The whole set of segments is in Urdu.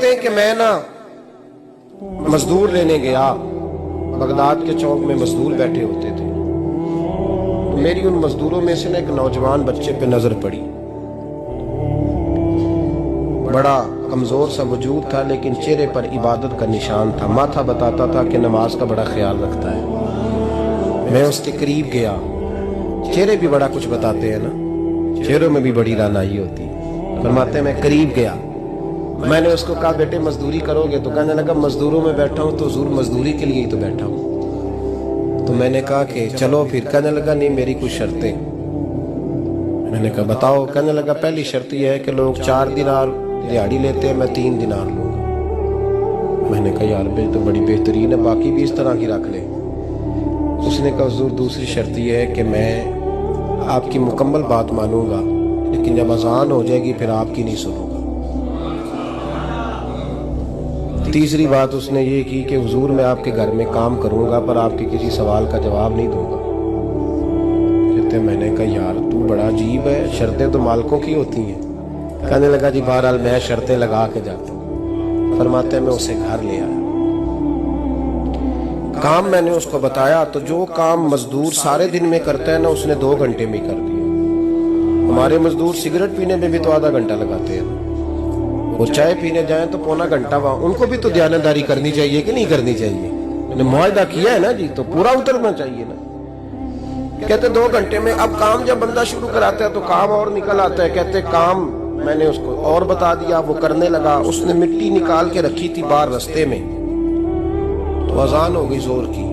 کہتے ہیں کہ میں نا مزدور لینے گیا، بغداد کے چوک میں مزدور بیٹھے ہوتے تھے، تو میری ان مزدوروں میں سے ایک نوجوان بچے پہ نظر پڑی۔ بڑا کمزور سا وجود تھا لیکن چہرے پر عبادت کا نشان تھا، ماتھا بتاتا تھا کہ نماز کا بڑا خیال رکھتا ہے۔ میں اس کے قریب گیا، چہرے بھی بڑا کچھ بتاتے ہیں نا، چہروں میں بھی بڑی رانائی ہوتی ہے۔ فرماتے ہیں میں قریب گیا، میں نے اس کو کہا بیٹے مزدوری کرو گے؟ تو کہنے لگا مزدوروں میں بیٹھا ہوں تو حضور مزدوری کے لیے ہی تو بیٹھا ہوں۔ تو میں نے کہا کہ چلو پھر۔ کہنے لگا نہیں میری کچھ شرطیں۔ میں نے کہا بتاؤ؟ کہنے لگا پہلی شرط یہ ہے کہ لوگ 4 دینار دیہاڑی لیتے ہیں، میں 3 دینار لوں گا۔ میں نے کہا یار بھائی تو بڑی بہترین ہے، باقی بھی اس طرح کی رکھ لیں۔ اس نے کہا حضور دوسری شرط یہ ہے کہ میں آپ کی مکمل بات مانوں گا لیکن جب اذان ہو جائے گی پھر آپ کی نہیں سنوں گا۔ تیسری بات اس نے یہ کی کہ حضور میں آپ کے گھر میں کام کروں گا پر آپ کے کسی سوال کا جواب نہیں دوں گا۔ کہتے میں نے کہا یار تو بڑا عجیب ہے، شرطیں تو مالکوں کی ہوتی ہیں۔ کہنے لگا جی بہرحال میں شرطیں لگا کے جاتا ہوں۔ فرماتے ہیں میں اسے گھر لے آیا، کام میں نے اس کو بتایا تو جو کام مزدور سارے دن میں کرتا ہے نا اس نے 2 گھنٹے میں کر دیا۔ ہمارے مزدور سگریٹ پینے میں بھی تو آدھا گھنٹہ لگاتے ہیں، وہ چائے پینے جائیں تو پونا گھنٹہ وہاں۔ ان کو بھی تو دیانتداری کرنی چاہیے کہ نہیں کرنی چاہیے؟ میں نے معاہدہ کیا ہے نا جی، تو پورا اترنا چاہیے نا۔ کہتے 2 گھنٹے میں۔ اب کام جب بندہ شروع کراتا ہے تو کام اور نکل آتا ہے۔ کہتے کام میں نے اس کو اور بتا دیا، وہ کرنے لگا۔ اس نے مٹی نکال کے رکھی تھی باہر رستے میں، تو اذان ہو گئی زور کی،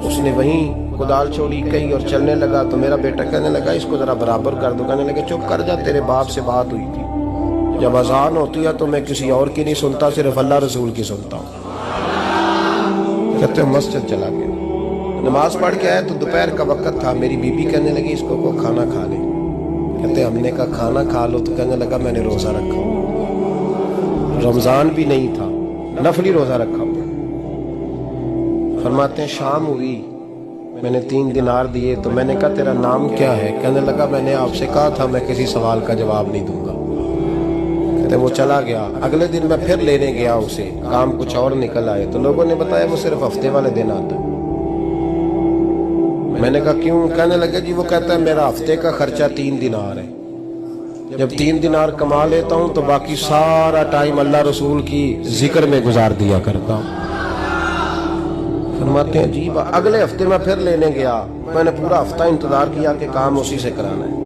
اس نے وہیں کدال چھوڑی کہیں اور چلنے لگا۔ تو میرا بیٹا کہنے لگا اس کو ذرا برابر کر دو۔ کہنے لگا چپ کر جا، تیرے باپ سے بات ہوئی تھی، جب اذان ہوتی ہے تو میں کسی اور کی نہیں سنتا، صرف اللہ رسول کی سنتا ہوں۔ کہتے مسجد چلا گیا، نماز پڑھ کے آئے تو دوپہر کا وقت تھا۔ میری بیوی کہنے لگی اس کو کھانا کھا لے۔ کہتے ہم نے کہا کھانا کھا لو، تو کہنے لگا میں نے روزہ رکھا، رمضان بھی نہیں تھا، نفلی روزہ رکھا۔ فرماتے ہیں شام ہوئی، میں نے 3 دینار دیے تو میں نے کہا تیرا نام کیا ہے؟ کہنے لگا میں نے آپ سے کہا تھا میں کسی سوال کا جواب نہیں دوں گا۔ کہتے وہ چلا گیا۔ اگلے دن میں پھر لینے گیا اسے، کام کچھ اور نکل آئے تو لوگوں نے بتایا وہ صرف ہفتے والے دن آتا ہے۔ میں نے کہا کیوں؟ کہنے لگا جی وہ کہتا ہے میرا ہفتے کا خرچہ 3 دینار ہے، جب 3 دینار کما لیتا ہوں تو باقی سارا ٹائم اللہ رسول کی ذکر میں گزار دیا کرتا ہوں۔ فرماتے ہیں عجیب۔ اگلے ہفتے میں پھر لینے گیا، میں نے پورا ہفتہ انتظار کیا کہ کام اسی سے کرانا ہے۔